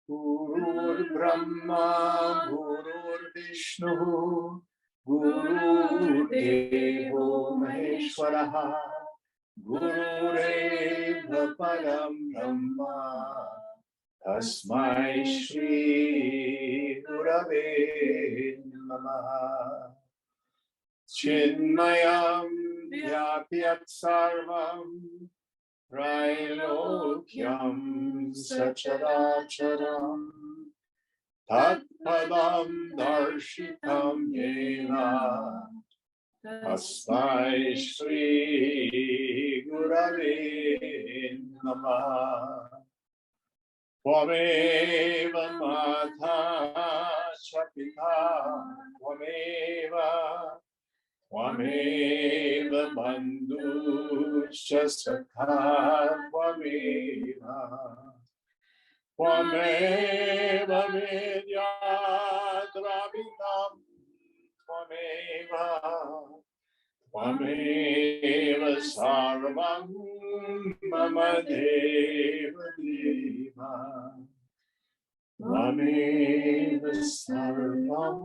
Gurur Brahma, Gurur Vishnu, Guru Devo Maheshwaraha, Gurureva Param Brahma, Tasmai Shri Gurave Namaha. Chinmayam Vyapyat Sarvam Trailokyam Sacharacharam Tatpadam Darshitam Yena Tasmai Shri Gurave Namaha. Tvameva Mata Chapita Tvameva Bandhucha Sakha Tvameva Vidyadravitam Tvameva Sarvam Mama Deva Deva Tvameva Sarvam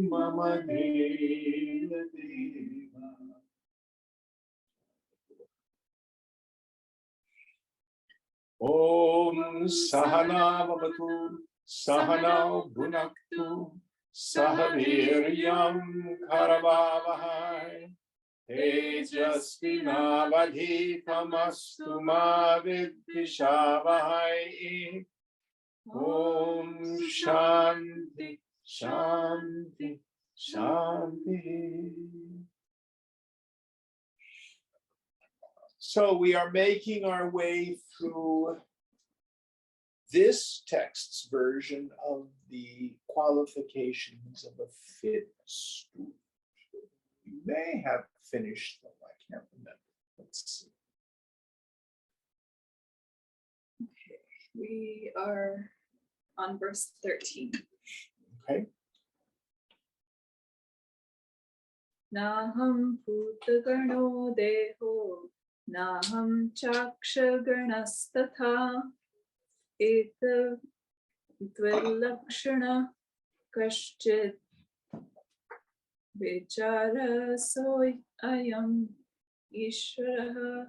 Mama Deva Deva. Om Sahana Vavatu Sahana Bhunaktu Sahaviryam Karavavahai Tejasvinavadhitamastu ma vidvishavahai. Om Shanti Shanti Shanti. So we are making our way through this text's version of the qualifications of a fit student. We may have finished them, I can't remember. Let's see. Okay, we are on verse 13. Okay. Naham bhutagano deho Naham chakshaganastatha Eta dvilakshana kashchit vichara soy ayam ishvaraha.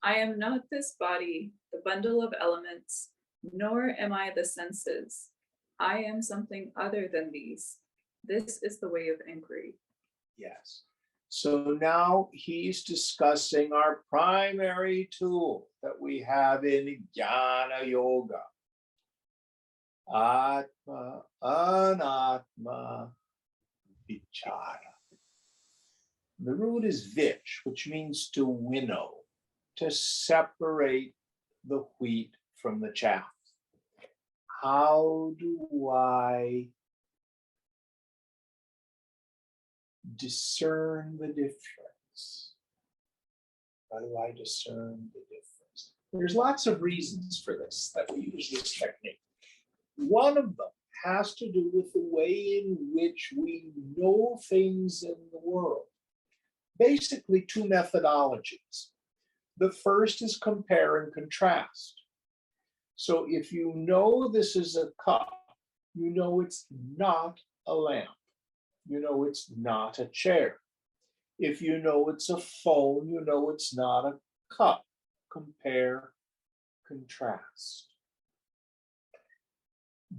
I am not this body, the bundle of elements, nor am I the senses. I am something other than these. This is the way of inquiry. Yes. So now he's discussing our primary tool that we have in Jnana Yoga. Atma, Anatma, Vichara. The root is vich, which means to winnow, to separate the wheat from the chaff. How do I discern the difference? How do I discern the difference? There's lots of reasons for this, that we use this technique. One of them has to do with the way in which we know things in the world. Basically, two methodologies. The first is compare and contrast. So if you know this is a cup, you know it's not a lamp. You know it's not a chair. If you know it's a phone, you know it's not a cup. Compare, contrast.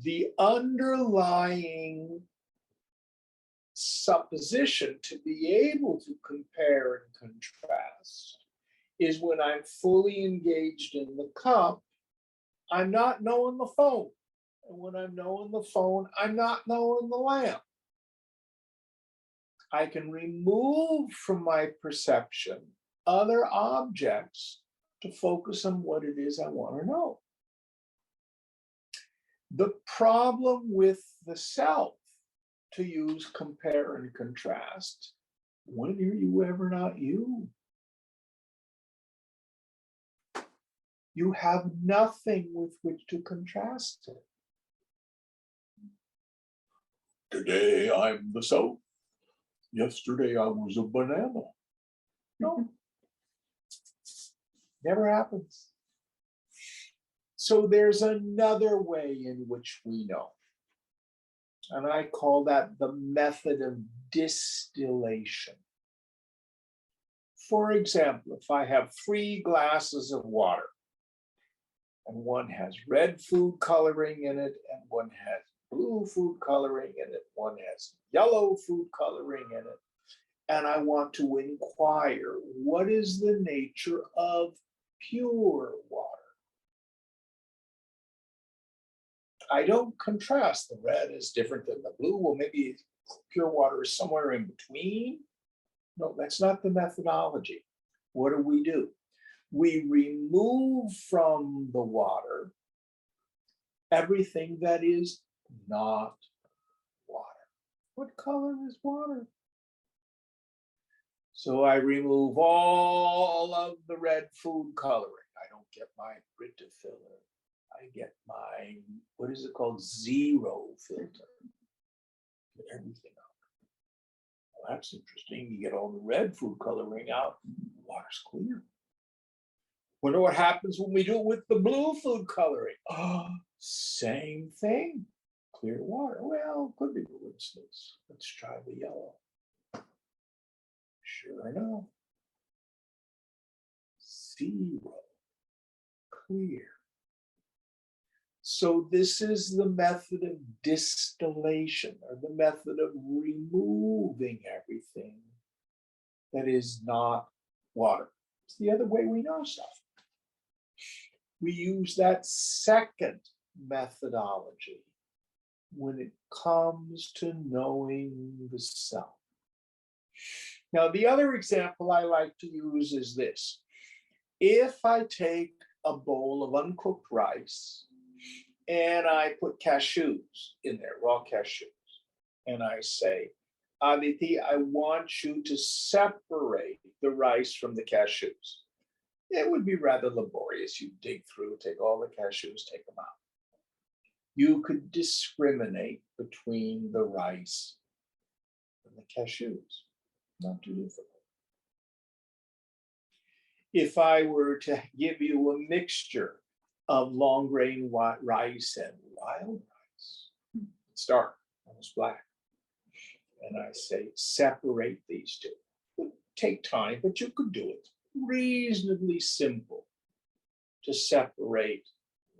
The underlying supposition to be able to compare and contrast is when I'm fully engaged in the cup, I'm not knowing the phone. And when I'm knowing the phone, I'm not knowing the lamp. I can remove from my perception other objects to focus on what it is I want to know. The problem with the self, to use compare and contrast, when are you ever not you? You have nothing with which to contrast it. Today I'm the self. Yesterday I was a banana. No. Never happens. So there's another way in which we know. And I call that the method of distillation. For example, if I have 3 glasses of water, and one has red food coloring in it, and one has blue food coloring in it, one has yellow food coloring in it, and I want to inquire, what is the nature of pure water? I don't contrast. The red is different than the blue. Well, maybe pure water is somewhere in between. No, that's not the methodology. What do? We remove from the water everything that is not water. What color is water? So I remove all of the red food coloring. I don't get my Brita filler. I get my, what is it called? Zero filter. Get everything out. Well, that's interesting. You get all the red food coloring out, the water's clear. Wonder what happens when we do it with the blue food coloring. Oh, same thing. Clear water. Well, could be coincidence. Let's try the yellow. Sure enough. Zero. Clear. So this is the method of distillation, or the method of removing everything that is not water. It's the other way we know stuff. We use that second methodology when it comes to knowing the self. Now, the other example I like to use is this. If I take a bowl of uncooked rice and I put cashews in there, raw cashews, and I say, Aditi, I want you to separate the rice from the cashews. It would be rather laborious. You dig through, take all the cashews, take them out. You could discriminate between the rice and the cashews. Not too difficult. If I were to give you a mixture of long grain rice and wild rice, it's dark, almost black, and I say separate these two. It would take time, but you could do it. Reasonably simple to separate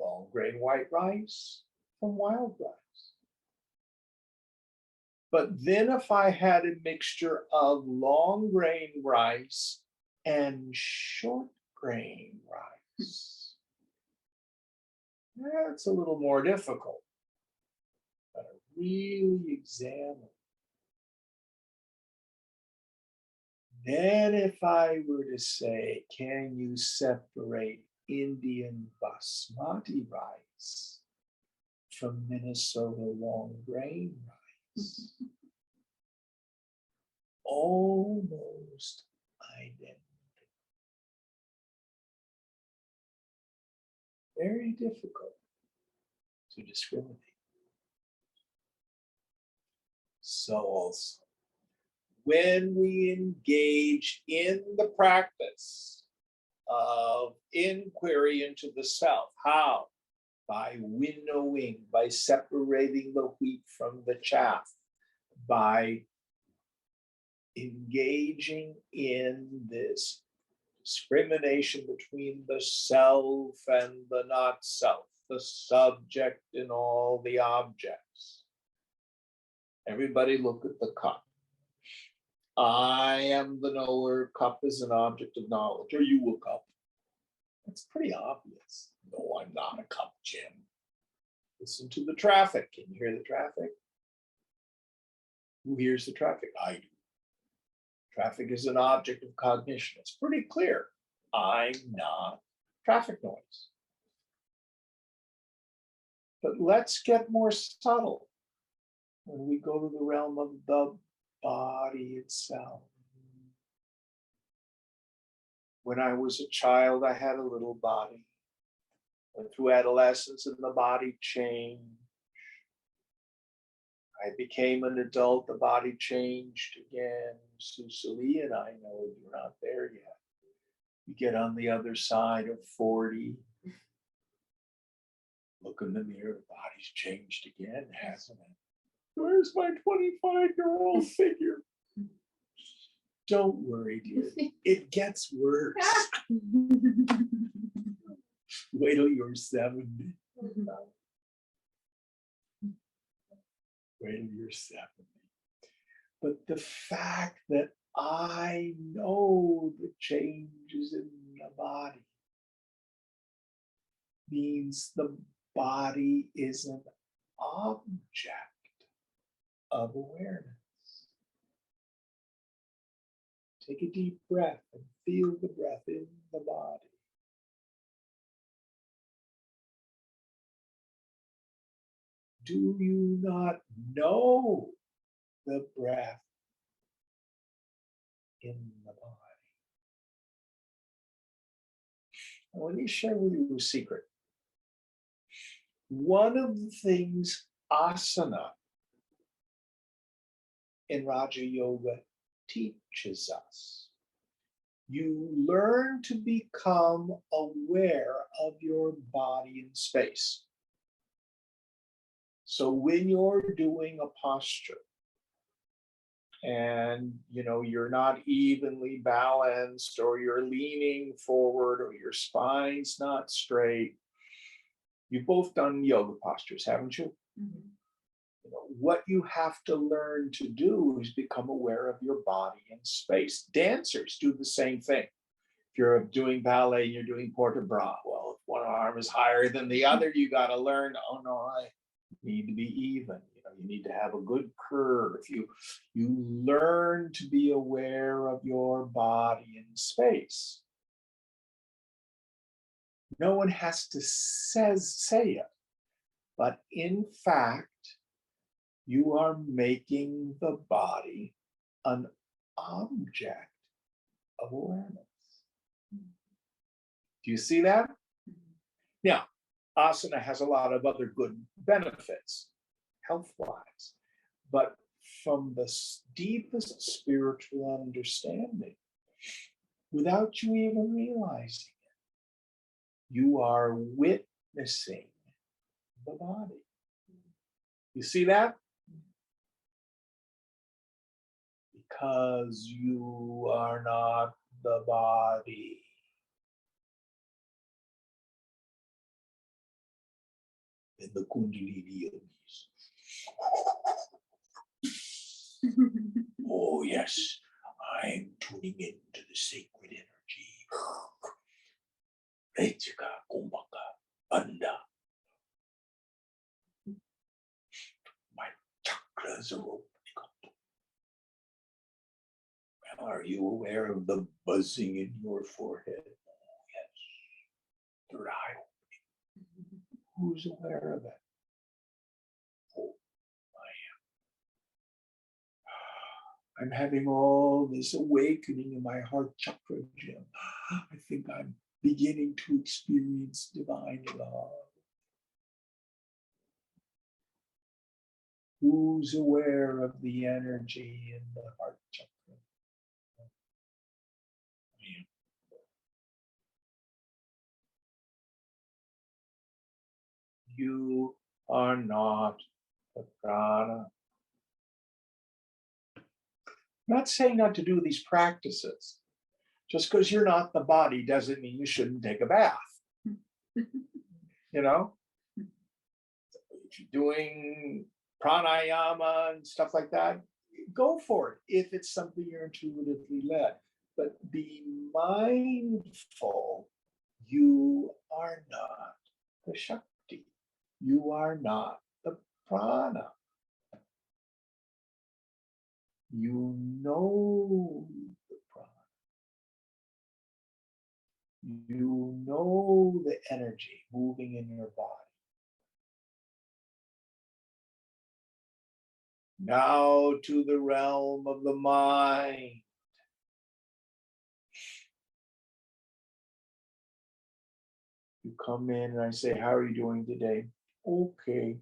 long grain white rice from wild rice. But then if I had a mixture of long grain rice and short grain rice, that's a little more difficult. But really examine. Then if I were to say, can you separate Indian basmati rice from Minnesota long grain rice? Almost identical. Very difficult to discriminate. So also, when we engage in the practice of inquiry into the self, how? By winnowing, by separating the wheat from the chaff, by engaging in this discrimination between the self and the not self, the subject and all the objects. Everybody look at the cup. I am the knower, cup is an object of knowledge. Are you a cup? It's pretty obvious. No, I'm not a cup, Jim. Listen to the traffic. Can you hear the traffic? Who hears the traffic? I do. Traffic is an object of cognition. It's pretty clear. I'm not traffic noise. But let's get more subtle when we go to the realm of the body itself. When I was a child, I had a little body. Went through adolescence and the body changed. I became an adult, the body changed again. Susali and I know you're not there yet. You get on the other side of 40. Look in the mirror, the body's changed again, hasn't it? Where's my 25-year-old figure? Don't worry, dear. It gets worse. Wait till you're 70. Wait till you're 70. But the fact that I know the changes in the body means the body is an object of awareness. Take a deep breath and feel the breath in the body. Do you not know the breath in the body? Now, let me share with you a secret. One of the things asana in Raja Yoga teaches us, you learn to become aware of your body in space. So when you're doing a posture and you're not evenly balanced, or you're leaning forward, or your spine's not straight, you've both done yoga postures, haven't you? Mm-hmm. What you have to learn to do is become aware of your body in space. Dancers do the same thing. If you're doing ballet and you're doing port de bras, well, if one arm is higher than the other, you got to learn, oh no, I need to be even. You need to have a good curve. You learn to be aware of your body in space. No one has to say it, but in fact, you are making the body an object of awareness. Do you see that? Now, asana has a lot of other good benefits, health-wise, but from the deepest spiritual understanding, without you even realizing it, you are witnessing the body. You see that? Because you are not the body. In the Kundalini yogis. Oh yes, I'm tuning into the sacred energy. Retika, Kumbhaka, Bandha. My chakras are opening up. Are you aware of the buzzing in your forehead? Oh yes. Third eye opening. Who's aware of it? Oh, I am. I'm having all this awakening in my heart chakra, Jim. I think I'm beginning to experience divine love. Who's aware of the energy in the heart chakra? You are not the prana. I'm not saying not to do these practices. Just because you're not the body doesn't mean you shouldn't take a bath. If you're doing pranayama and stuff like that, go for it if it's something you're intuitively led. But be mindful, you are not the Shakti. You are not the prana. You know the prana. You know Feel the energy moving in your body. Now to the realm of the mind. You come in and I say, how are you doing today? Okay.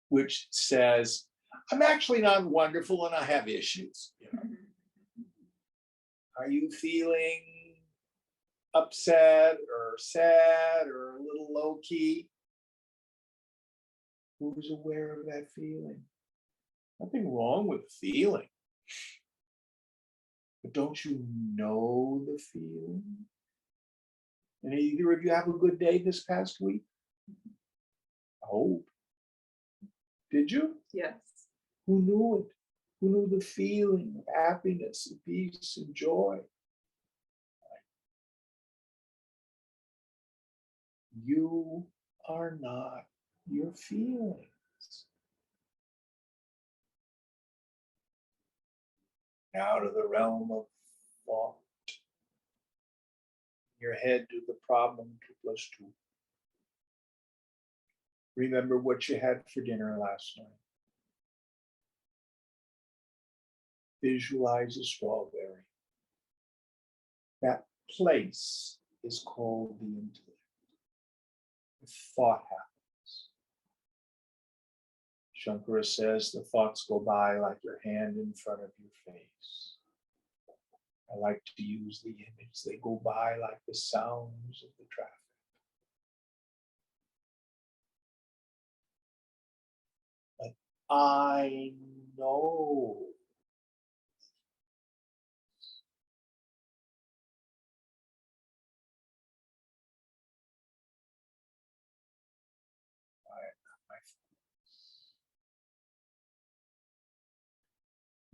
Which says, I'm actually not wonderful and I have issues. You know? Are you feeling upset or sad or a little low key? Who's aware of that feeling? Nothing wrong with feeling. But don't you know the feeling? And either of you have a good day this past week? I hope. Did you? Yes. Who knew it? Who knew the feeling of happiness and peace and joy? You are not your feelings. Now to the realm of thought. Your head to the problem 2 plus 2. Remember what you had for dinner last night. Visualize a strawberry. That place is called the intellect. The thought happens. Shankara says the thoughts go by like your hand in front of your face. I like to use the image. They go by like the sounds of the traffic. But I know.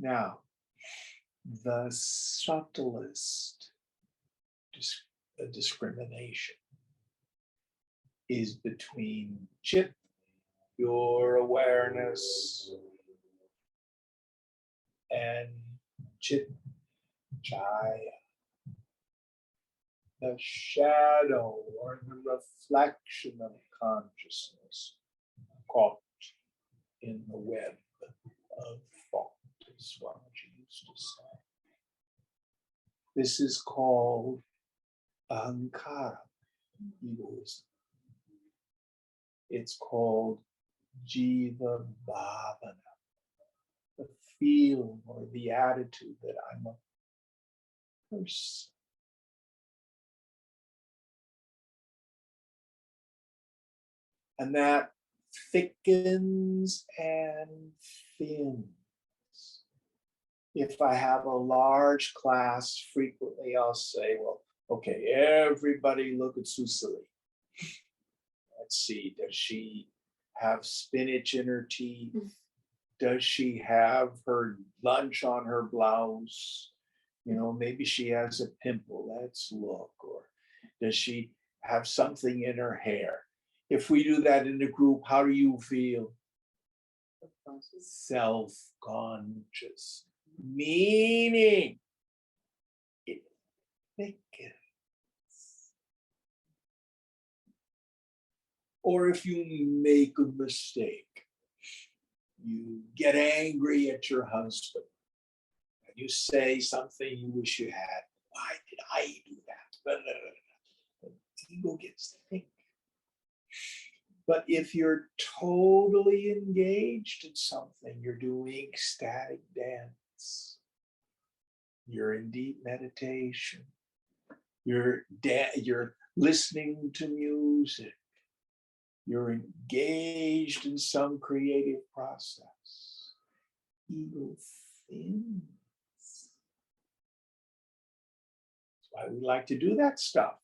Now, the subtlest discrimination is between chit, your awareness, and chit, jaya, the shadow or the reflection of consciousness caught in the web of thought, is what you used to say. This is called ahankara, egoism. It's called jiva bhavana, the feeling or the attitude that I'm a person. And that thickens and thins. If I have a large class, frequently I'll say, well, okay, everybody look at Susali. Let's see, does she have spinach in her teeth? Does she have her lunch on her blouse? You know, maybe she has a pimple, let's look. Or does she have something in her hair? If we do that in a group, how do you feel? Self-conscious. Meaning it thickens. Or if you make a mistake, you get angry at your husband and you say something you wish you had. Why did I do that? The ego gets thick. But if you're totally engaged in something, you're doing ecstatic dance, you're in deep meditation, you're listening to music, you're engaged in some creative process, ego thins. That's why we like to do that stuff.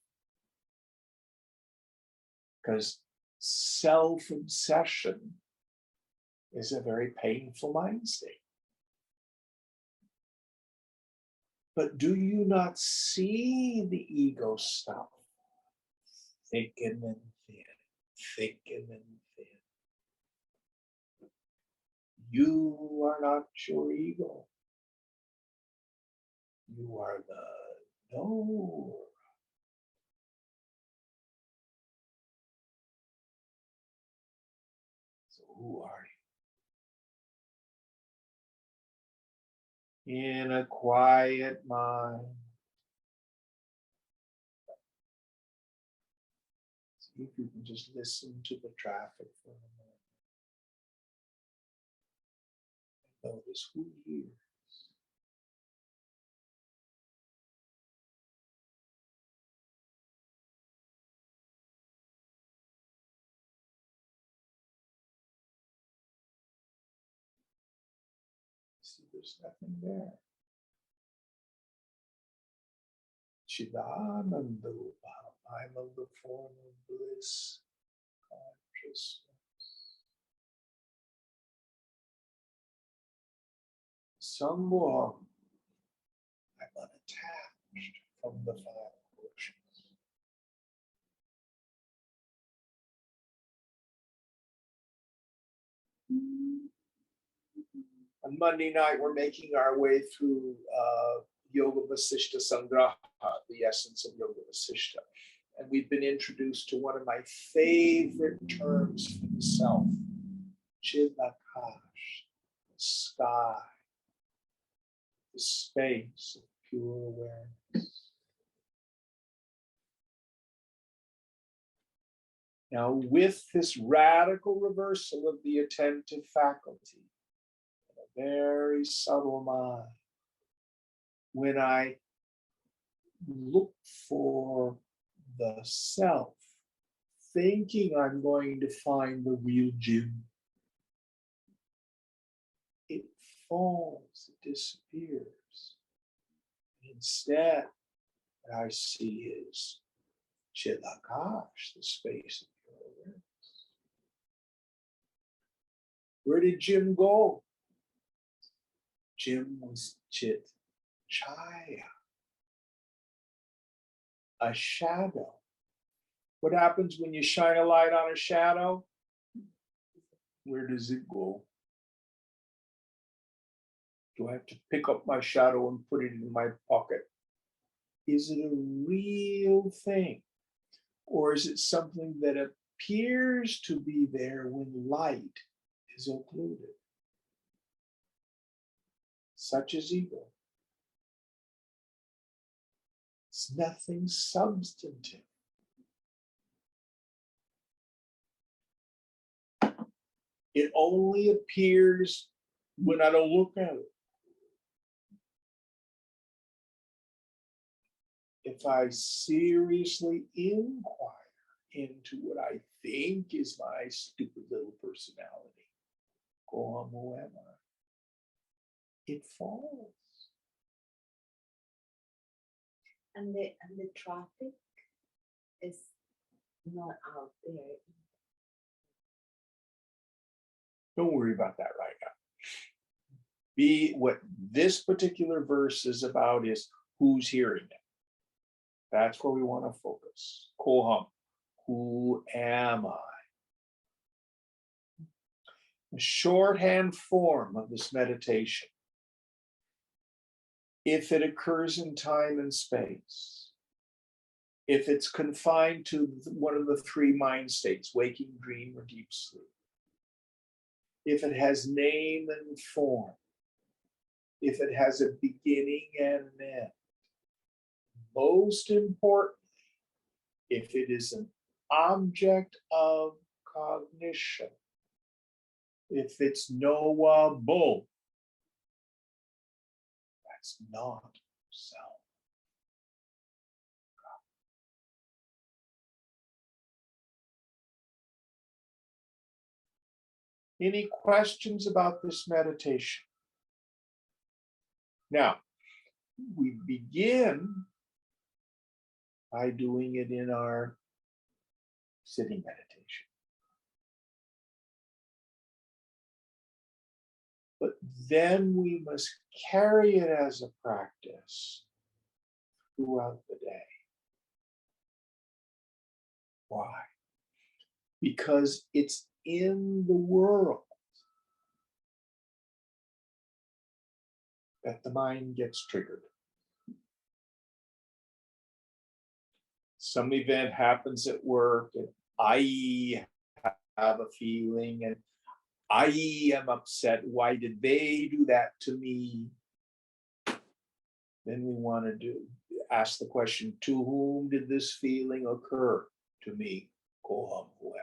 Because self-obsession is a very painful mind state. But do you not see the ego stuff? Thicken and thin, thicken and thin. You are not your ego. You are the knower. who are you? In a quiet mind. See if you can just listen to the traffic for a moment. Notice who hears. See, there's nothing there. Chidanandarupa, I'm of the form of bliss consciousness. Sambhava, I'm unattached from the five emotions. On Monday night, we're making our way through Yoga Vasishta Sangraha, the essence of Yoga Vasishta. And we've been introduced to one of my favorite terms for the self, Chidakash, the sky, the space of pure awareness. Now, with this radical reversal of the attentive faculty, a very subtle mind, when I look for the self, thinking I'm going to find the real Jim, it falls, it disappears. Instead, what I see is Chidakash, the space of pure awareness. Where did Jim go? Jim was Chit Chaya, a shadow. What happens when you shine a light on a shadow? Where does it go? Do I have to pick up my shadow and put it in my pocket? Is it a real thing? Or is it something that appears to be there when light is occluded? Such as ego. It's nothing substantive. It only appears when I don't look at it. If I seriously inquire into what I think is my stupid little personality, go on, who am I? It falls. And the traffic is not out there. Don't worry about that right now. What this particular verse is about is who's hearing it. That's where we want to focus. Koham, who am I? The shorthand form of this meditation, if it occurs in time and space, if it's confined to one of the three mind states, waking, dream, or deep sleep, if it has name and form, if it has a beginning and an end, most importantly, if it is an object of cognition, if it's knowable, that's not self. Any questions about this meditation? Now, we begin by doing it in our sitting meditation. But then we must carry it as a practice throughout the day. Why? Because it's in the world that the mind gets triggered. Some event happens at work and I have a feeling and I am upset. Why did they do that to me? Then we want to ask the question, to whom did this feeling occur? To me. Koham, who am I?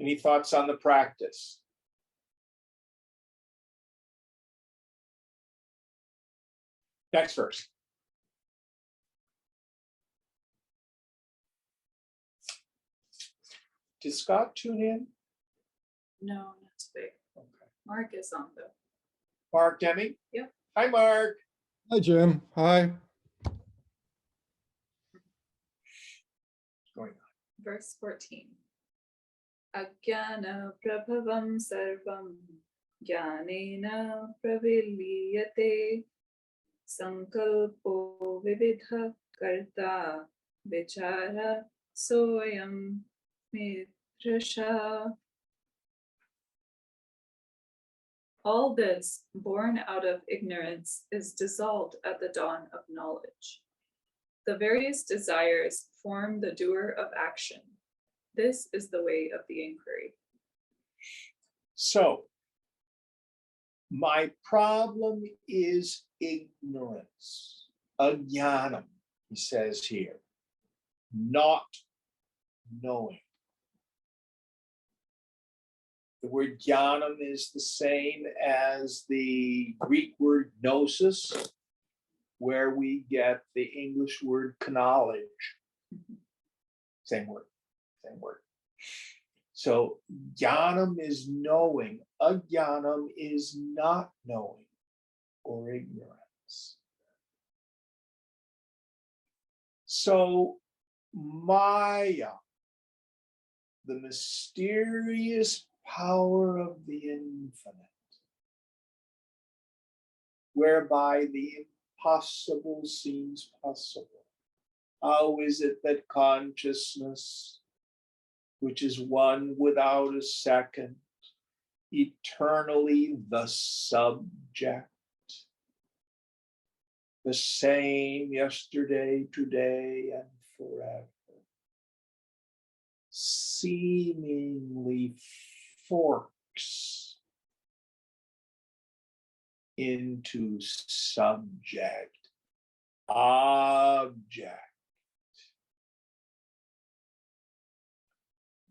Any thoughts on the practice? Next verse. Did Scott tune in? No, not today. Okay. Mark is on though. Mark Deming? Yep. Hi, Mark. Hi, Jim. Hi. Going on. Verse 14. Ajnana prabhavam sarvam jnanena praviliyate sankalpo vividha karta vichara soyam mitrasha. All this, born out of ignorance, is dissolved at the dawn of knowledge. The various desires form the doer of action. This is the way of the inquiry. So, my problem is ignorance. Ajnanam, he says here. Not knowing. The word jnanam is the same as the Greek word gnosis, where we get the English word knowledge. Same word, same word. So jnanam is knowing, ajnanam is not knowing or ignorance. So Maya, the mysterious power of the infinite, whereby the impossible seems possible. How is it that consciousness, which is one without a second, eternally the subject, the same yesterday, today, and forever, seemingly forks into subject, object.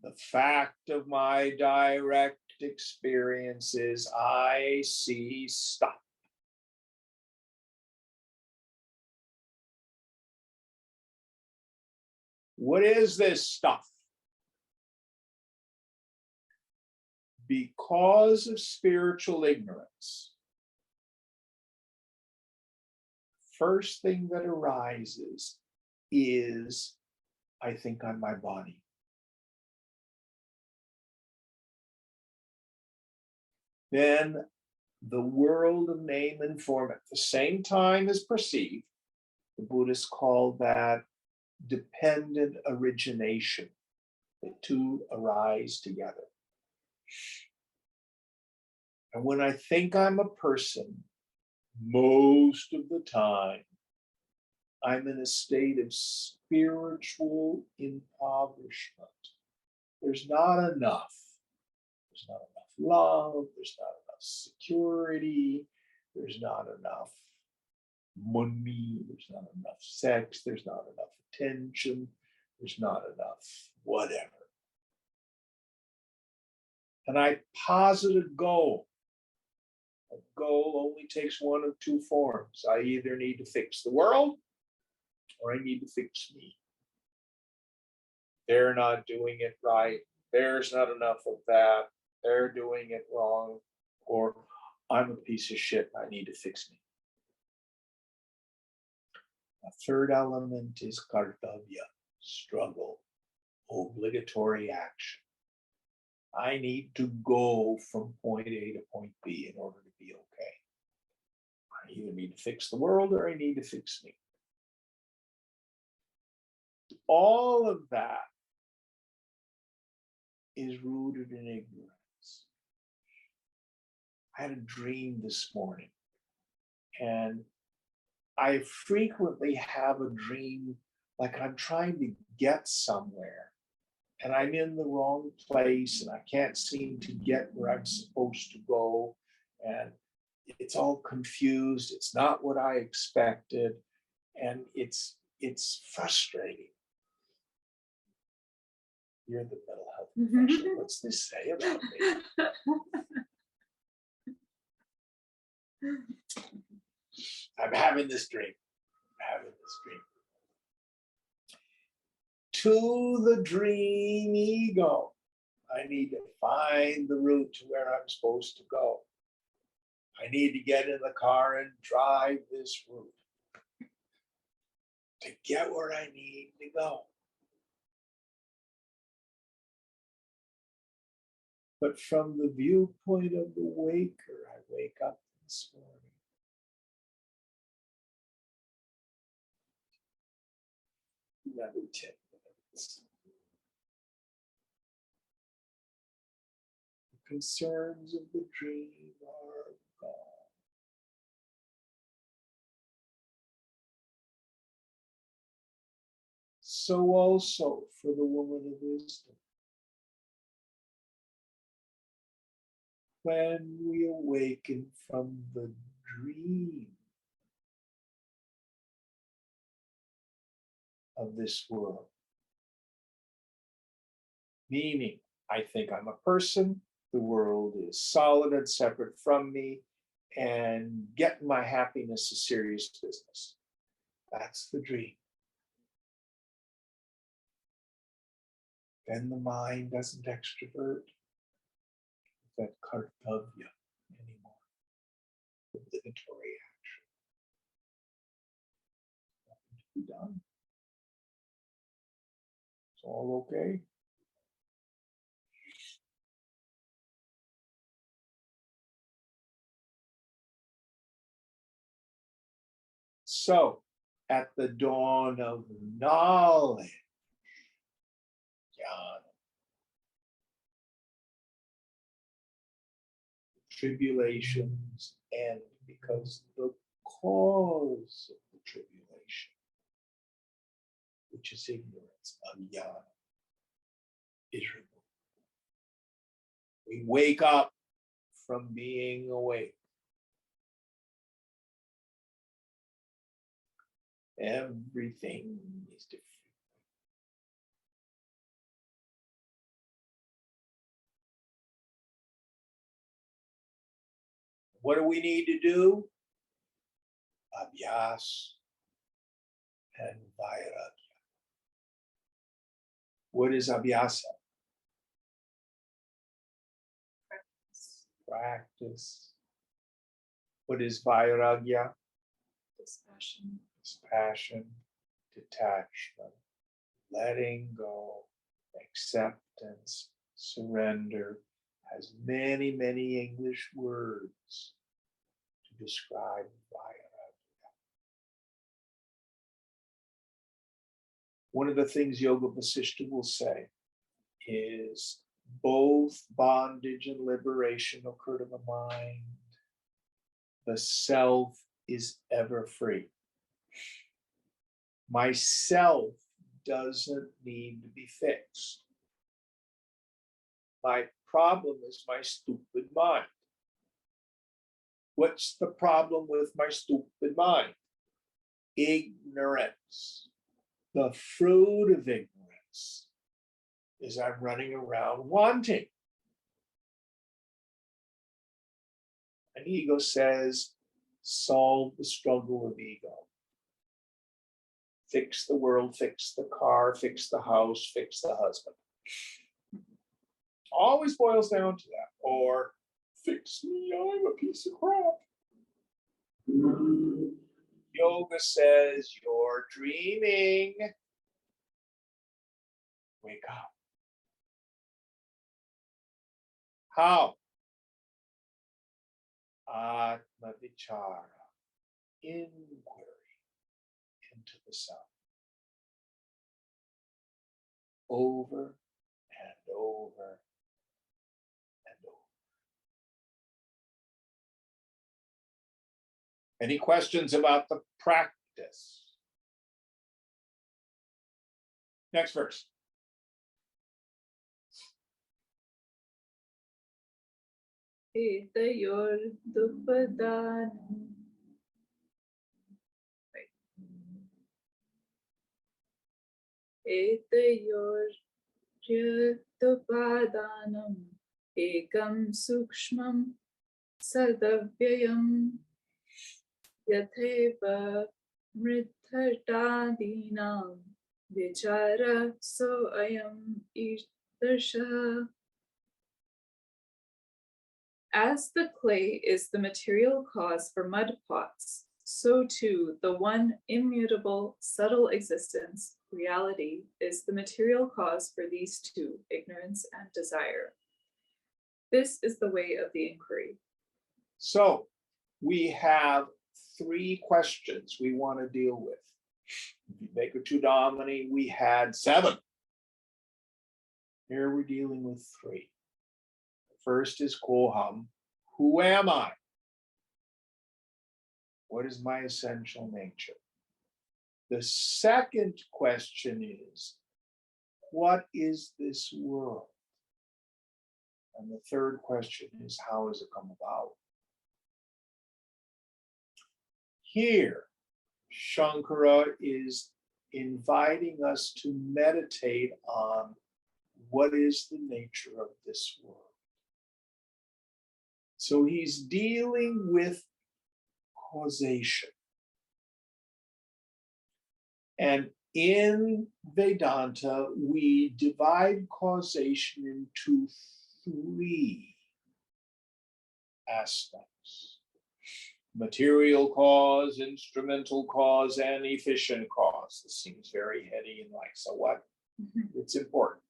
The fact of my direct experience is I see stuff. What is this stuff? Because of spiritual ignorance, first thing that arises is I think I'm my body. Then the world of name and form at the same time is perceived. The Buddhists call that dependent origination. The two arise together. And when I think I'm a person, most of the time, I'm in a state of spiritual impoverishment. There's not enough. There's not enough love. There's not enough security. There's not enough money. There's not enough sex. There's not enough attention. There's not enough whatever. And I posit a goal. A goal only takes one of two forms. I either need to fix the world or I need to fix me. They're not doing it right. There's not enough of that. They're doing it wrong. Or I'm a piece of shit. I need to fix me. A third element is kartavya, struggle, obligatory action. I need to go from point A to point B in order to be okay. I either need to fix the world or I need to fix me. All of that is rooted in ignorance. I had a dream this morning, and I frequently have a dream like I'm trying to get somewhere and I'm in the wrong place and I can't seem to get where I'm supposed to go. And it's all confused. It's not what I expected. And it's frustrating. You're the mental health professional. What's this say about me? I'm having this dream. I'm having this dream. To the dream ego, I need to find the route to where I'm supposed to go. I need to get in the car and drive this route to get where I need to go. But from the viewpoint of the waker, I wake up this morning. Another 10 minutes. The concerns of the dream are gone. So also for the woman of wisdom. When we awaken from the dream of this world, meaning I think I'm a person, the world is solid and separate from me, and getting my happiness is serious business. That's the dream. Then the mind doesn't extrovert. That kartavya anymore. Obligatory action. Nothing to be done. It's all okay. So, at the dawn of knowledge, jnana, tribulations end because the cause of the tribulation, which is ignorance, jnana, is removed. We wake up from being awake. Everything is different. What do we need to do? Abhyas and vairagya. What is abhyasa? Practice. What is vairagya? Dispassion. Passion, detachment, letting go, acceptance, surrender, has many, many English words to describe vairagya. One of the things Yoga Vasishtha will say is both bondage and liberation occur to the mind. The self is ever free. Myself doesn't need to be fixed. My problem is my stupid mind. What's the problem with my stupid mind? Ignorance. The fruit of ignorance is I'm running around wanting. And ego says, solve the struggle of ego. Fix the world, fix the car, fix the house, fix the husband. Always boils down to that. Or fix me, I'm a piece of crap. Yoga says you're dreaming. Wake up. How? Atma vichara, inquiry into the self. Over and over and over. Any questions about the practice? Next verse. एतयोर्यतुपादानम् एकं सूक्ष्मं सदव्ययम् यथैव मृत्तटादीनां विचारः सोऽयम् ईदृशः. As the clay is the material cause for mud pots, so too the one immutable, subtle existence, reality, is the material cause for these two, ignorance and desire. This is the way of the inquiry. So we have 3 questions we want to deal with. Baker Chudamani, we had 7. Here we're dealing with 3. First is Koham. Who am I? What is my essential nature? The second question is, what is this world? And the third question is, how has it come about? Here, Shankara is inviting us to meditate on what is the nature of this world. So he's dealing with causation. And in Vedanta, we divide causation into 3 aspects: material cause, instrumental cause, and efficient cause. This seems very heady and like, so what? It's important.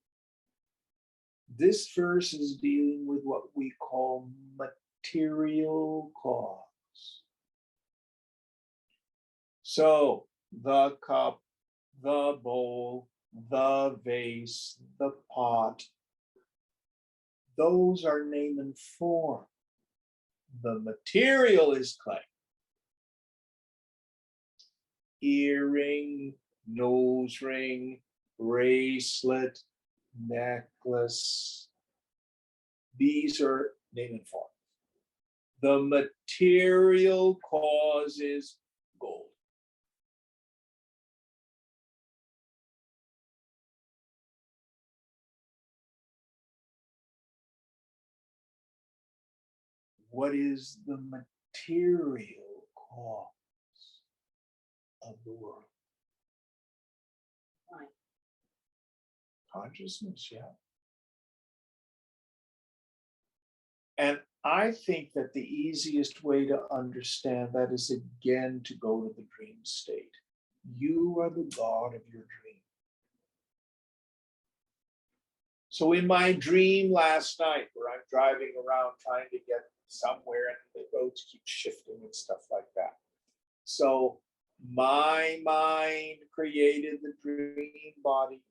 This verse is dealing with what we call material cause. So the cup, the bowl, the vase, the pot, those are name and form. The material is clay. Earring, nose ring, bracelet, necklace. These are name and form. The material cause is gold. What is the material cause of the world? Mind. Consciousness, yeah. And I think that the easiest way to understand that is again to go to the dream state. You are the God of your dream. So in my dream last night, where I'm driving around trying to get somewhere and the roads keep shifting and stuff like that. So my mind created the dream body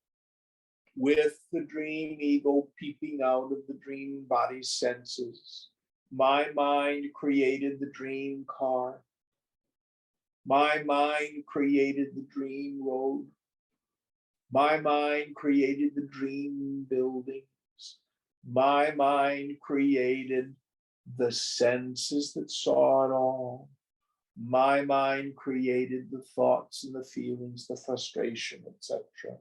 with the dream ego peeping out of the dream body's senses. My mind created the dream car. My mind created the dream road. My mind created the dream buildings. My mind created the senses that saw it all. My mind created the thoughts and the feelings, the frustration, etc.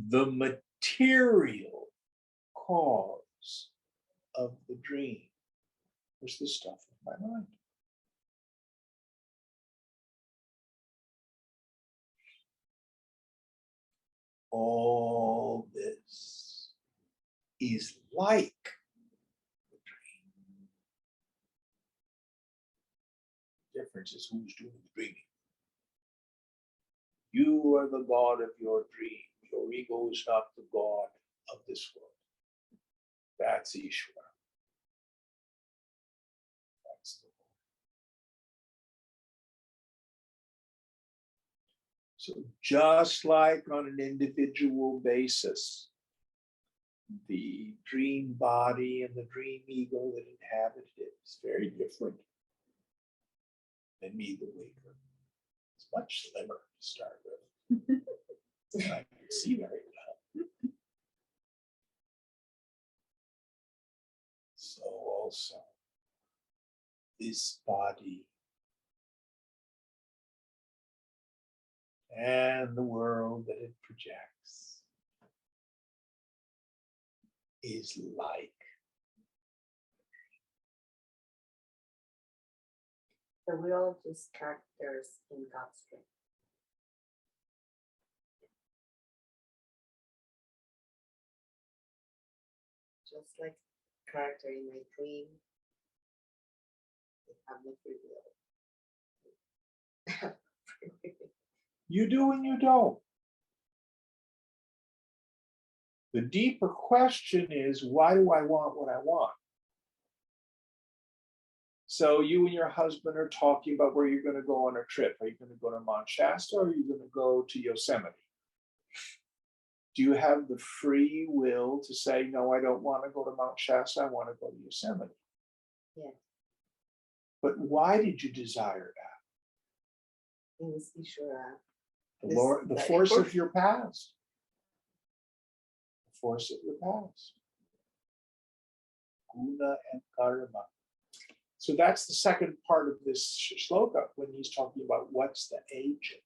The material cause of the dream was the stuff of my mind. All this is like the dream. The difference is who's doing the dreaming. You are the God of your dream. Your ego is not the God of this world. That's Ishvara. That's the Lord. So just like on an individual basis, the dream body and the dream ego that inhabited it is very different than me, the waker. It's much slimmer to start with. And I can see very well. So also, this body and the world that it projects is like. So we're all just characters in God's dream. Just like character in my dream, they have no free will. You do and you don't. The deeper question is, why do I want what I want? So you and your husband are talking about where you're going to go on a trip. Are you going to go to Mount Shasta or are you going to go to Yosemite? Do you have the free will to say, no, I don't want to go to Mount Shasta, I want to go to Yosemite? Yeah. But why did you desire that? It was Ishvara. The force of your past. The force of your past. Guna and karma. So that's the second part of this shloka when he's talking about what's the agent.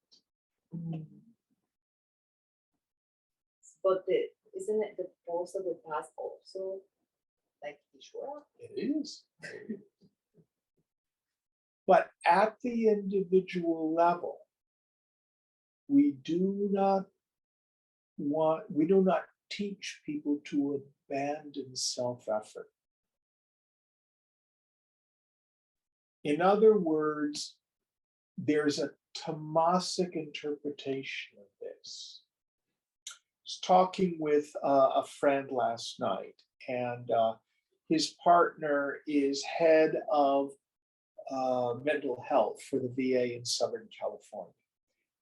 But isn't it the force of the past also like Ishvara? It is. But at the individual level, we do not teach people to abandon self-effort. In other words, there's a Tamasic interpretation of this. I was talking with a friend last night, and his partner is head of mental health for the VA in Southern California.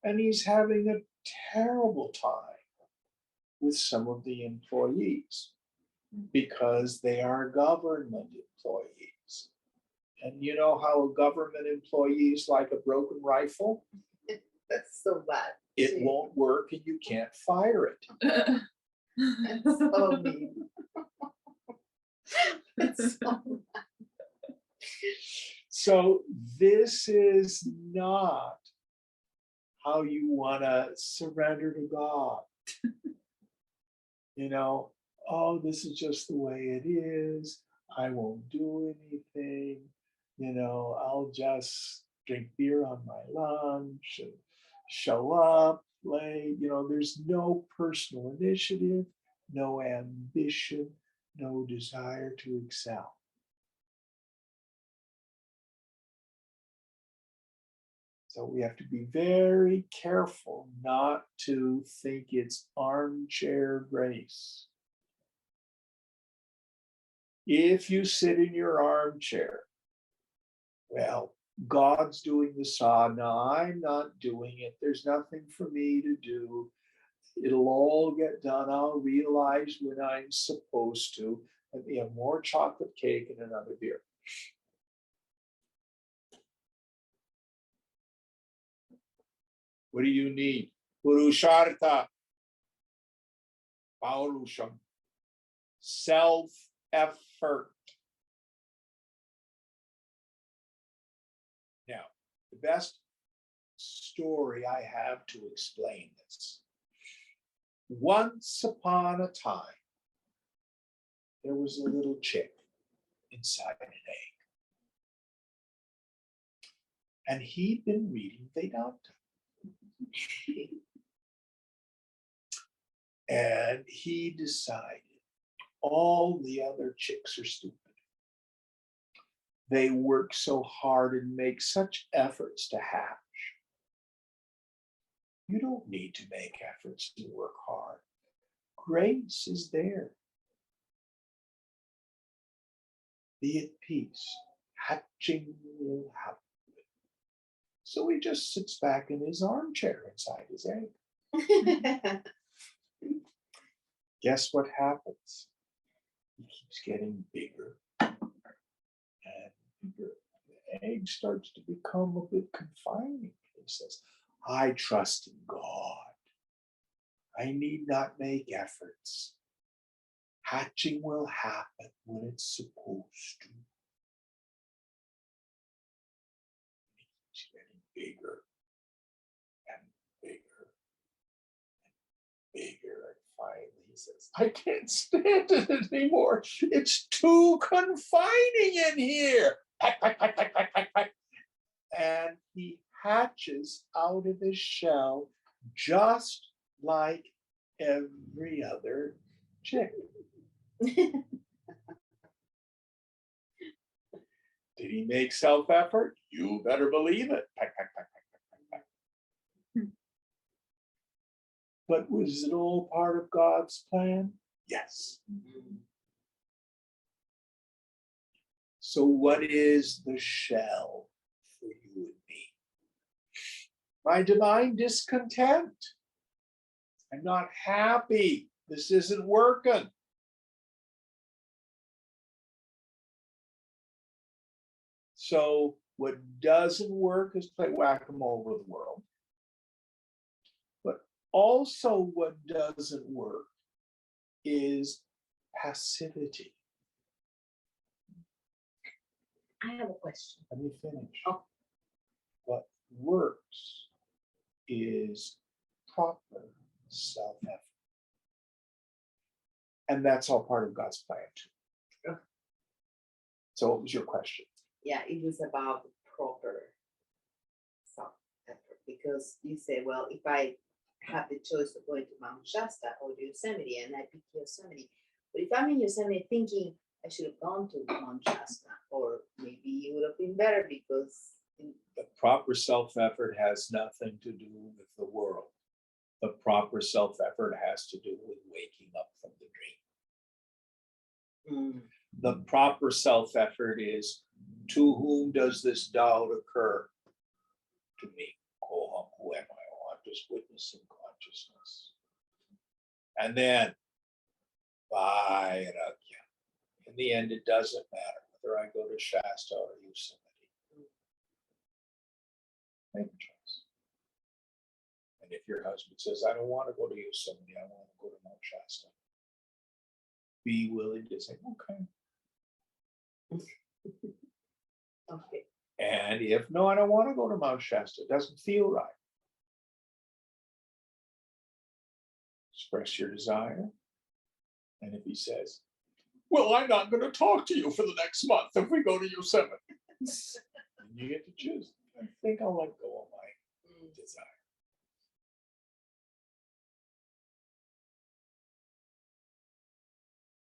And he's having a terrible time with some of the employees because they are government employees. And you know how a government employee is like a broken rifle? That's so bad. It won't work and you can't fire it. That's so mean. That's so bad. So this is not how you want to surrender to God. You know, oh, this is just the way it is. I won't do anything. You know, I'll just drink beer on my lunch and show up late. You know, there's no personal initiative, no ambition, no desire to excel. So we have to be very careful not to think it's armchair grace. If you sit in your armchair, well, God's doing the sadhana, I'm not doing it. There's nothing for me to do. It'll all get done. I'll realize when I'm supposed to. Let me have more chocolate cake and another beer. What do you need? Purushartha. Paurusham. Self-effort. Now, the best story I have to explain this. Once upon a time, there was a little chick inside an egg. And he'd been reading Vedanta. And he decided all the other chicks are stupid. They work so hard and make such efforts to hatch. You don't need to make efforts to work hard. Grace is there. Be at peace. Hatching will happen. So he just sits back in his armchair inside his egg. guess what happens? He keeps getting bigger and bigger. The egg starts to become a bit confining. He says, I trust in God. I need not make efforts. Hatching will happen when it's supposed to. He's getting bigger and bigger and bigger. And finally he says, I can't stand it anymore. It's too confining in here. Pack, pack, pack, pack, pack, pack, pack. And he hatches out of his shell just like every other chick. Did he make self-effort? You better believe it. Pack, pack, pack, pack, pack, pack, pack. But was it all part of God's plan? Yes. So what is the shell for you and me? My divine discontent. I'm not happy. This isn't working. So what doesn't work is play whack-a-mole with the world. But also what doesn't work is passivity. I have a question. Let me finish. Oh. What works is proper self-effort. And that's all part of God's plan too. So what was your question? Yeah, it was about the proper self-effort, because you say, well, if I have the choice of going to Mount Shasta or Yosemite, and I pick Yosemite, but if I'm in Yosemite thinking I should have gone to Mount Shasta, or maybe it would have been better because The proper self-effort has nothing to do with the world. The proper self-effort has to do with waking up from the dream. The proper self-effort is, to whom does this doubt occur? To me. Oh, who am I? Oh, I'm just witnessing consciousness. And then, Vairagya. In the end, it doesn't matter whether I go to Shasta or Yosemite. Make a choice. And if your husband says, I don't want to go to Yosemite, I want to go to Mount Shasta, be willing to say, okay. okay, And if no, I don't want to go to Mount Shasta, it doesn't feel right. Express your desire. And if he says, well, I'm not going to talk to you for the next month if we go to Yosemite, then you get to choose. I think I'll let go of my desire.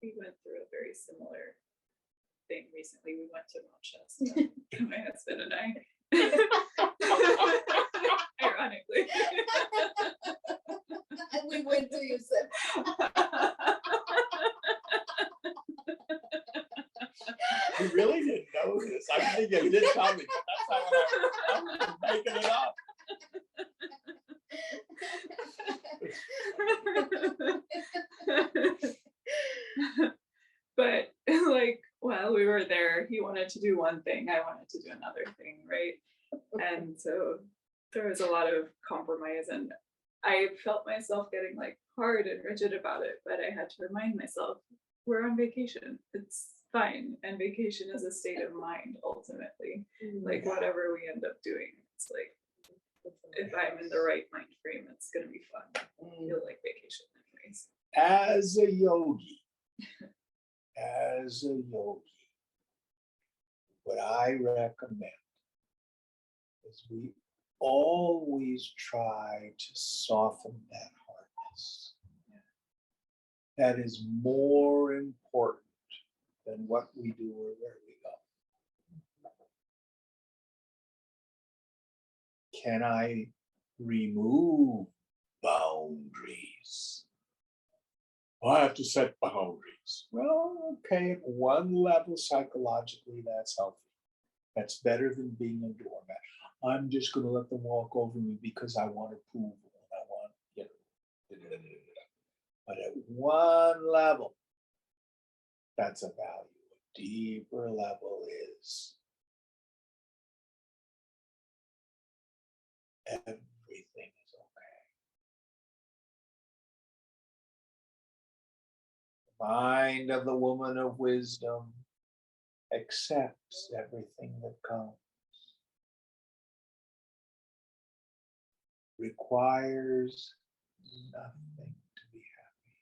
We went through a very similar thing recently. We went to Mount Shasta, my husband and I. Ironically. and we went to Yosemite. You really didn't know this. I think you did tell me. That's how I was making it up. But like while we were there, he wanted to do one thing, I wanted to do another thing, right? And so there was a lot of compromise, and I felt myself getting like hard and rigid about it, but I had to remind myself, we're on vacation. It's fine. And vacation is a state of mind ultimately. Like whatever we end up doing, it's like if I'm in the right mind frame, it's gonna be fun. I feel like vacation anyways. As a yogi, what I recommend is we always try to soften that hardness. That is more important than what we do or where we go. Can I remove boundaries? I have to set boundaries. Well, okay, at one level psychologically, that's healthy. That's better than being a doormat. I'm just going to let them walk over me because I want approval and I want, But at one level, that's a value. A deeper level is everything is okay. The mind of the woman of wisdom accepts everything that comes, requires nothing to be happy.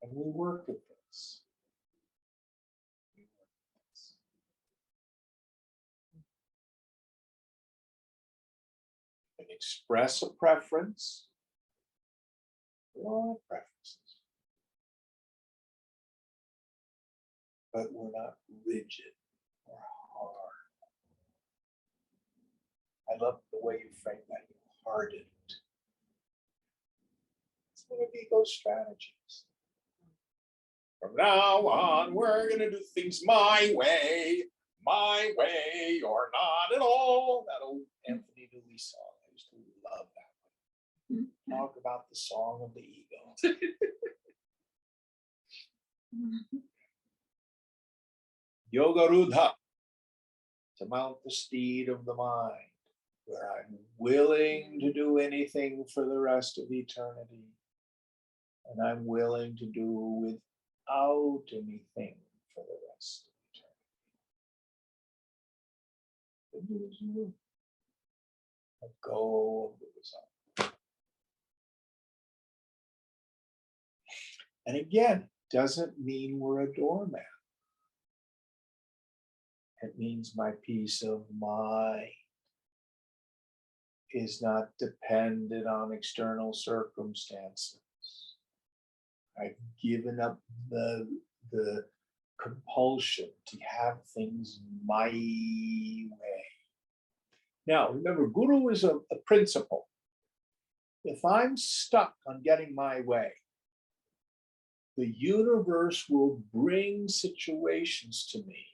And we work at this. We work at this. You can express a preference. We all have preferences. But we're not rigid or hard. I love the way you frame that, you hardened. It's one of ego's strategies. From now on, we're gonna do things my way, or not at all. That old Anthony Louis song, I used to love that one. Talk about the song of the ego. Yoga Rudha, to mount the steed of the mind, where I'm willing to do anything for the rest of eternity. And I'm willing to do without anything for the rest of eternity. Let go of the result. And again, doesn't mean we're a doormat. It means my peace of mind is not dependent on external circumstances. I've given up the compulsion to have things my way. Now, remember, guru is a principle. If I'm stuck on getting my way, the universe will bring situations to me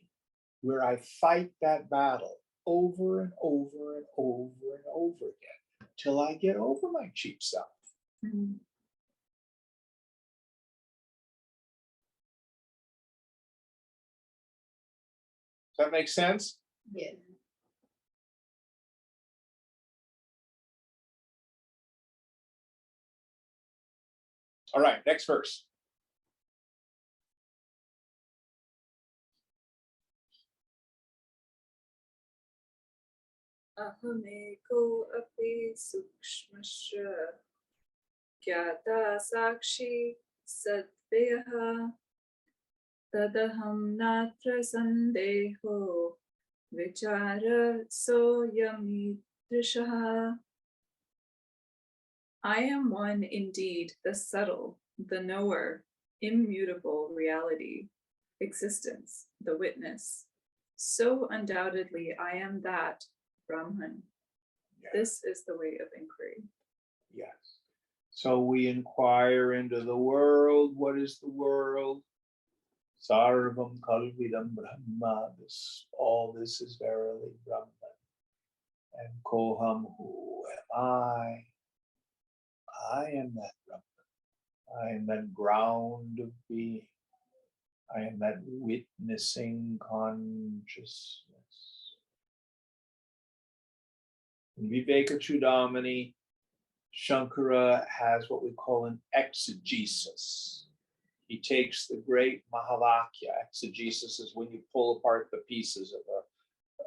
where I fight that battle over and over and over and over again till I get over my cheap self. Mm-hmm. Does that make sense? Yeah. All right, next verse. Ahameko api sukshmasya gyata sakshi sattvayaha tadaham natra sandeho vichara soyamidrishaha. I am one indeed, the subtle, the knower, immutable reality, existence, the witness. So undoubtedly I am that, Brahman. Yeah. This is the way of inquiry. Yes. So we inquire into the world. What is the world? Sarvam kalvidam Brahma. All this is verily Brahman. And koham, who am I? I am that Brahman. I am that ground of being. I am that witnessing consciousness. In Viveka Chudamani, Shankara has what we call an exegesis. He takes the great Mahavakya. Exegesis is when you pull apart the pieces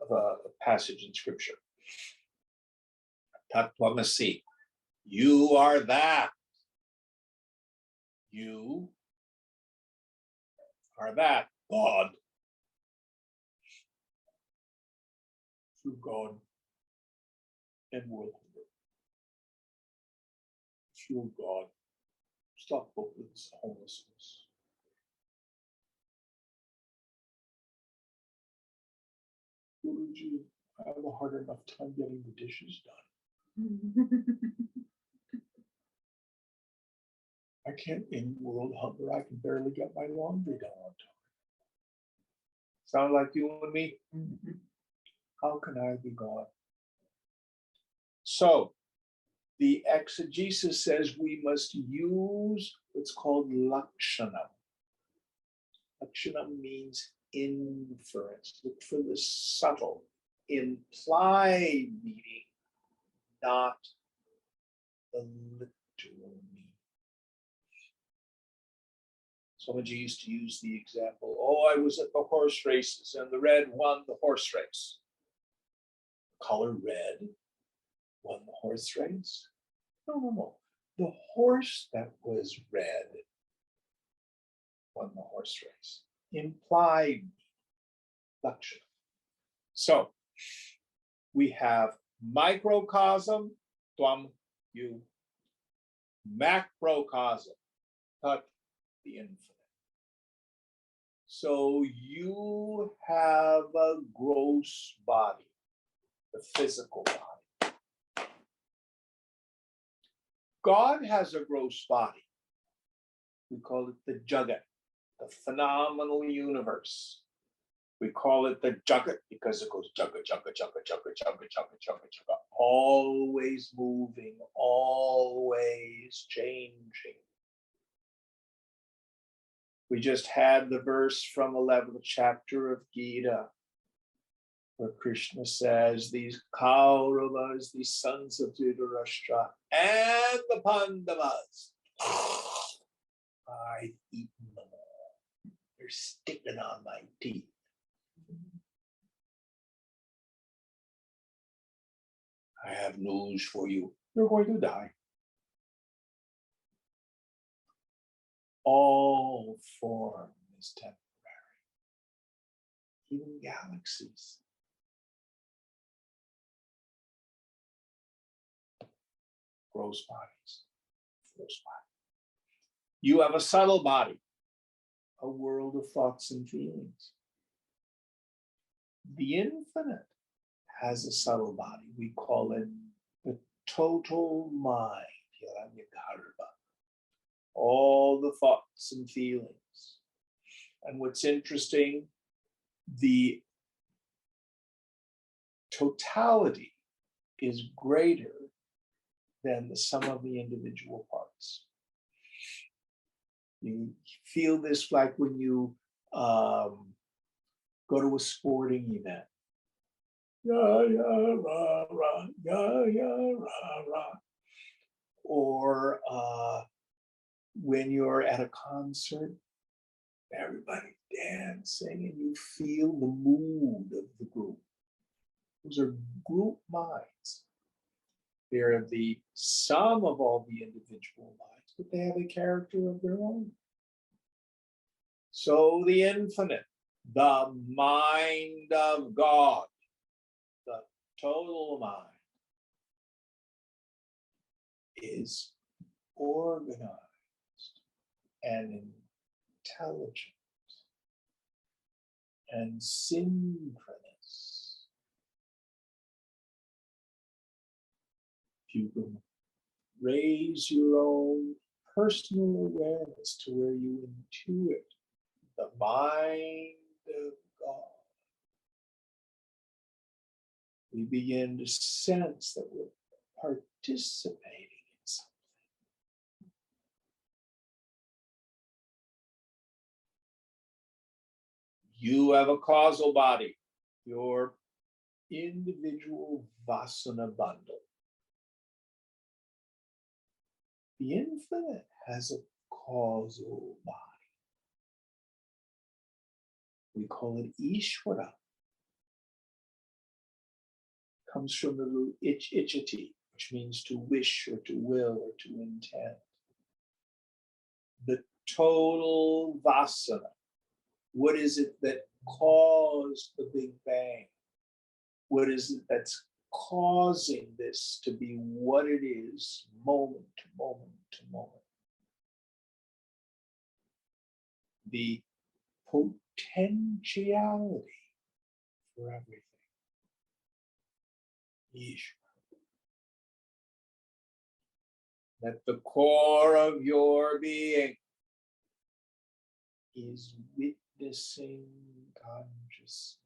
of a passage in scripture. Tattvamasi. You are that. You are that God. True God and world. True God. Stop with this homelessness. Guruji, I have a hard enough time getting the dishes done. I can't end world hunger. I can barely get my laundry done on time. Sound like you and me? How can I be God? So, The exegesis says we must use what's called lakshanam. Lakshanam means inference. Look for the subtle, implied meaning, not the literal meaning. Somebody used to use the example, oh, I was at the horse races and the red won the horse race. Color red won the horse race? No. The horse that was red won the horse race. Implied lakshanam. So we have microcosm, tvam, you, macrocosm, tat, the infinite. So you have a gross body, the physical body. God has a gross body. We call it the Jagat, the phenomenal universe. We call it the Jagat because it goes Jagat, Jagat, Jagat, Jagat, Jagat, Jagat, Jagat, Jagat, always moving, always changing. We just had the verse from 11th chapter of Gita, where Krishna says, these Kauravas, these sons of Dhritarashtra, and the Pandavas, I've eaten them all. They're sticking on my teeth. I have news for you. You're going to die. All form is temporary. Even galaxies. Gross bodies. Gross body. You have a subtle body, a world of thoughts and feelings. The infinite has a subtle body. We call it the total mind. All the thoughts and feelings. And what's interesting, the totality is greater than the sum of the individual parts. You feel this like when you go to a sporting event. Yeah, yeah, rah, rah, yeah, yeah, rah, rah. Or when you're at a concert, everybody dancing and you feel the mood of the group. Those are group minds. They're the sum of all the individual minds, but they have a character of their own. So the infinite, the mind of God, the total mind, is organized and intelligent and synchronous. If you can raise your own personal awareness to where you intuit the mind of God, we begin to sense that we're participating in something. You have a causal body, your individual vasana bundle. The infinite has a causal body. We call it Ishvara. Comes from the root ichati, which means to wish or to will or to intend. The total vasana. What is it that caused the Big Bang? What is it that's causing this to be what it is, moment to moment to moment? The potentiality for everything. At the core of your being is witnessing consciousness.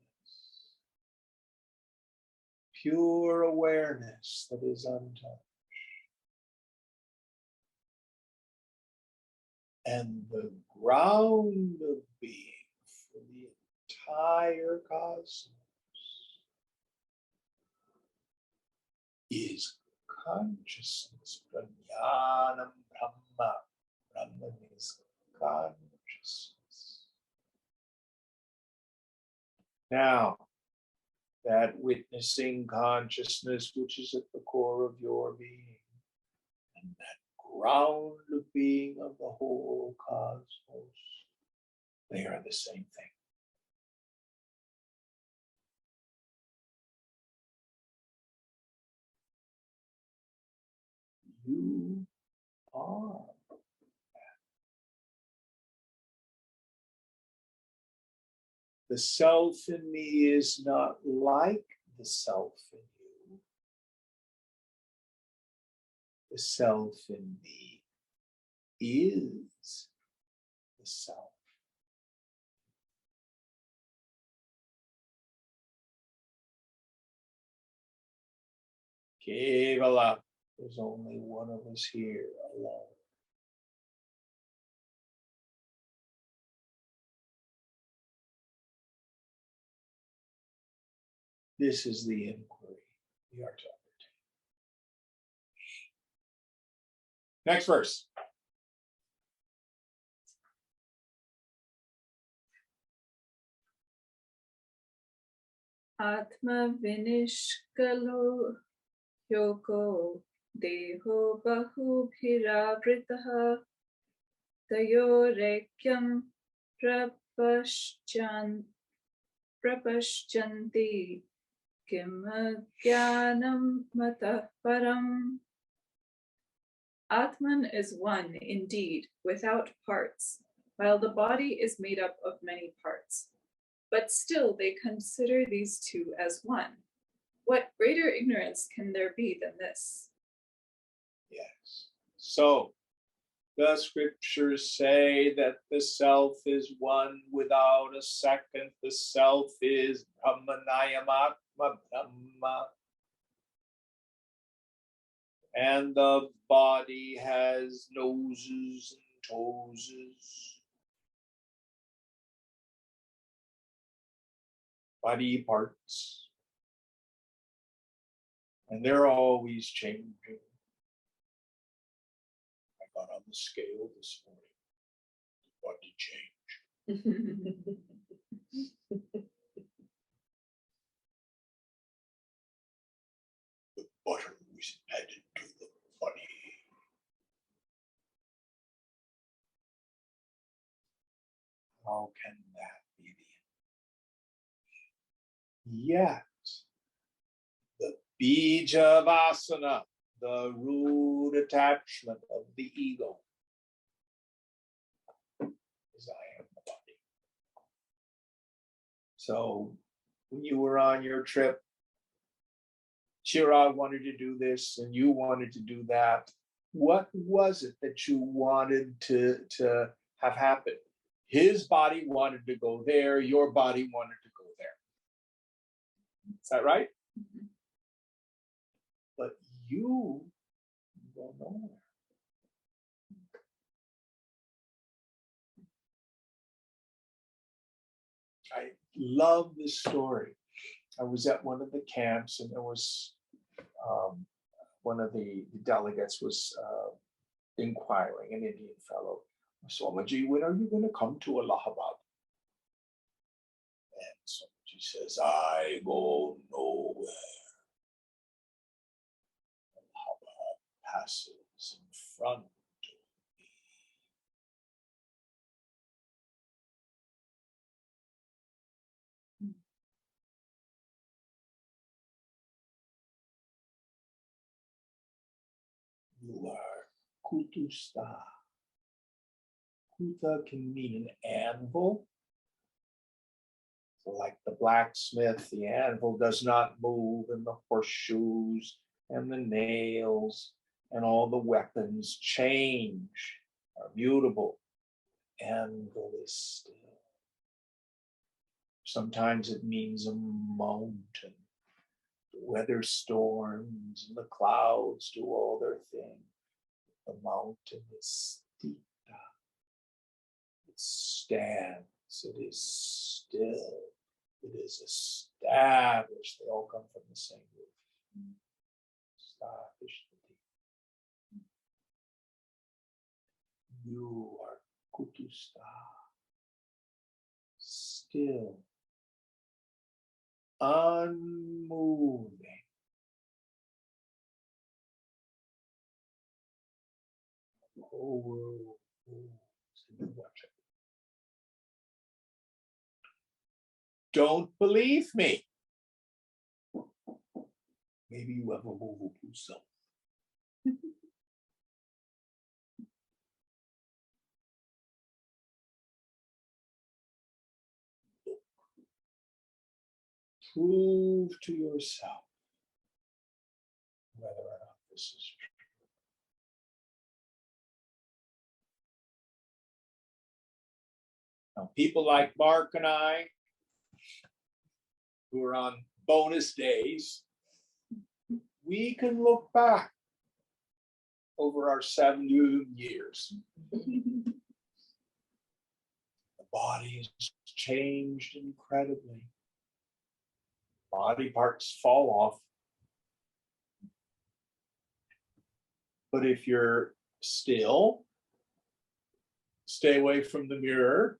Pure awareness that is untouched. And the ground of being for the entire cosmos is consciousness. Pranyanam Brahma. Brahman is consciousness. Now, that witnessing consciousness, which is at the core of your being, and that ground of being of the whole cosmos, they are the same thing. You are. The self in me is not like the self in you. The self in me is the self. Kevala, there's only one of us here alone. This is the inquiry we are to undertake. Next verse. Atma vinishkalo yoko deho bahubhiravritaha tayorekyam prapashchanti kim jnanam matah param. Atman is one indeed, without parts, while the body is made up of many parts. But still they consider these two as one. What greater ignorance can there be than this? Yes. So the scriptures say that the self is one without a second. The self is Brahmanayamatma Brahma. And the body has noses and toeses. Body parts. And they're always changing. I got on the scale this morning. Body change. The butter was added to the body. How can that be the end? Yet, the bija vasana, the rude attachment of the ego, is I am the body. So when you were on your trip, Chirag wanted to do this and you wanted to do that. What was it that you wanted to have happen? His body wanted to go there, your body wanted to go there. Is that right? Mhm. But you don't know. I love this story. I was at one of the camps and there was one of the delegates was inquiring, an Indian fellow, Swamiji, when are you going to come to Allahabad? And Swamiji says, I go nowhere. Allahabad passes in front of me. You are kutusta. Kuta can mean an anvil. So like the blacksmith, the anvil does not move, and the horseshoes and the nails and all the weapons change, are mutable. Anvil is still. Sometimes it means a mountain. The weather storms and the clouds do all their thing. The mountain is steep. stands, it is still, it is established. They all come from the same root. Established. You are kutusta, still, unmoving. The whole world moves and you watch it. Don't believe me. Maybe you have a move yourself. Prove to yourself whether or not this is true. Now, people like Mark and I, who are on bonus days, we can look back over our 7 years. The body has changed incredibly. Body parts fall off. But if you're still, stay away from the mirror,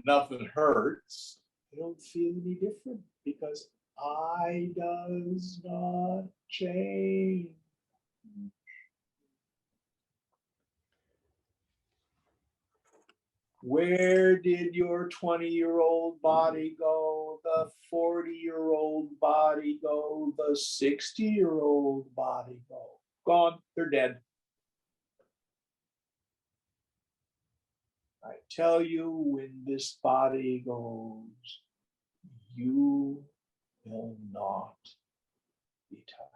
nothing hurts, you don't feel any different because I does not change. Where did your 20-year-old body go? The 40-year-old body go? The 60-year-old body go? Gone, they're dead. I tell you, when this body goes, you will not be touched.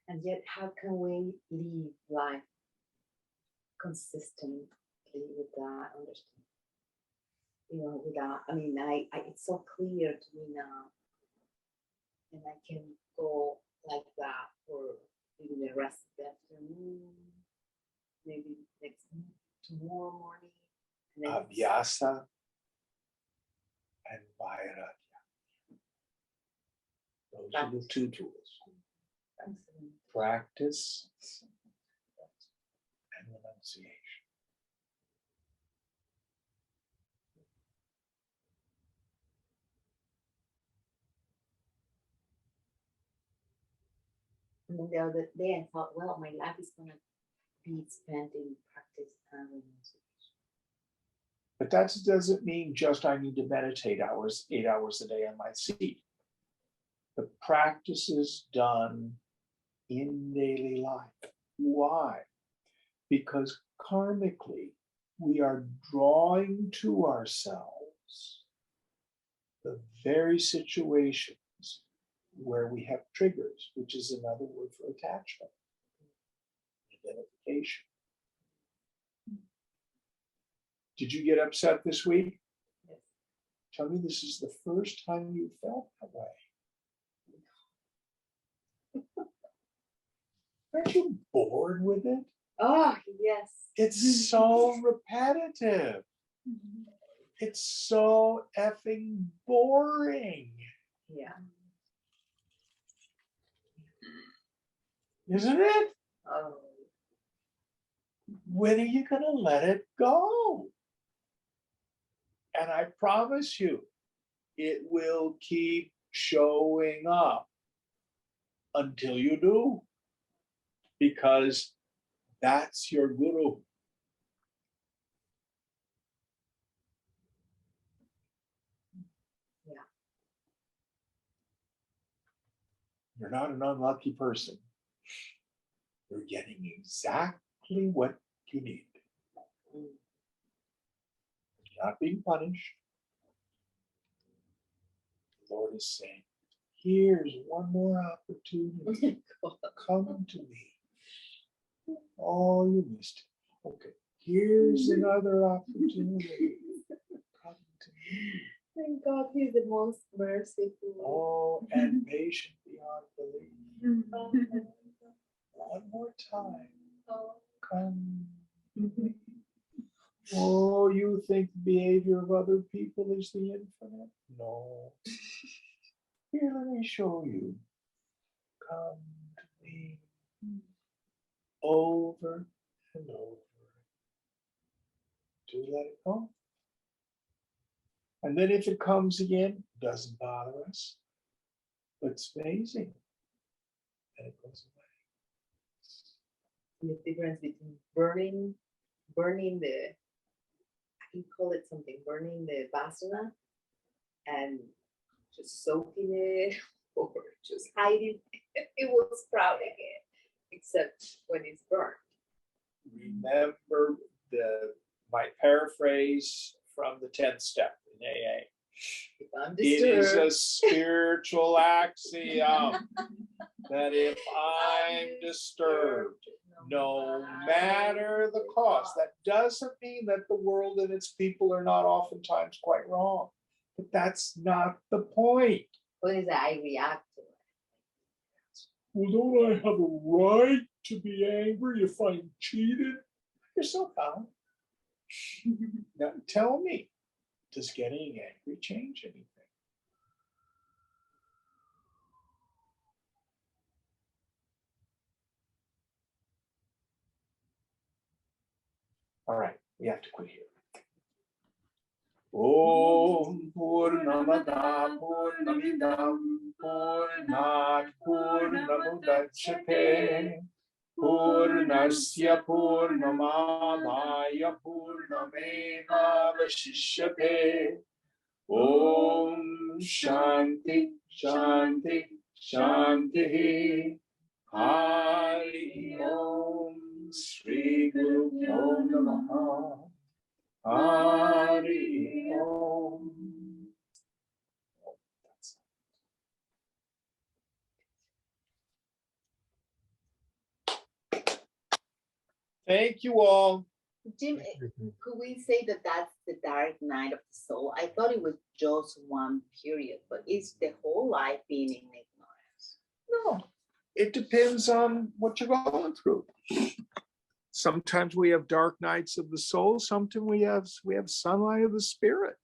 And yet, how can we live life consistently with that understanding? You know, without, I mean, it's so clear to me now, and I can go like that for maybe the rest of the afternoon, maybe tomorrow morning. And then Abhyasa and Vairagya. Those are the two tools. Practice and renunciation. And then the other day I thought, well, my life is going to be spent in practice and renunciation. But that doesn't mean just I need to meditate 8 hours a day on my seat. The practice is done in daily life. Why? Because karmically, we are drawing to ourselves the very situations where we have triggers, which is another word for attachment, identification. Did you get upset this week? Yes. Tell me this is the first time you felt that way. Aren't you bored with it? Oh, yes. It's so repetitive. It's so effing boring, Yeah. isn't it? Oh, When are you going to let it go? And I promise you, it will keep showing up until you do, because that's your guru. yeah. You're not an unlucky person. You're getting exactly what you need. Mm. You're not being punished. The Lord is saying, here's one more opportunity. Come to me. Oh, you missed it. Okay, here's another opportunity. Come to me. Thank God he's the most merciful. Oh, and patient beyond belief. Oh, One more time. oh. Come. Oh, you think the behavior of other people is the infinite? No. Here, let me show you. Come to me over and over. Do let it go. And then if it comes again, doesn't bother us. But it's amazing. And it goes away. The difference between burning the, you call it something, burning the vasana and just soaking it or just hiding it will sprout again, except when it's burnt. Remember my paraphrase from the 10th step in AA. If I'm It is a disturbed, spiritual axiom that if I'm disturbed, no matter the cause, that doesn't mean that the world and its people are not oftentimes quite wrong. But that's not the point. what is that? I react to it. Well, don't I have a right to be angry if I'm cheated? You're so calm. Now, tell me, does getting angry change anything? All right, we have to quit here. Om Purnamada Purnamidam Purnat Purnamudachyate Purnasya Purnamadaya Purnamevavashishyate. Om Shanti Shanti Shanti. Hari Om Sri Guru Pyo Namaha. Hari Om. Thank you all. Jim, could we say that that's the dark night of the soul? I thought it was just one period, but is the whole life being in ignorance? No, it depends on what you're going through. Sometimes we have dark nights of the soul. Sometimes we have sunlight of the spirit.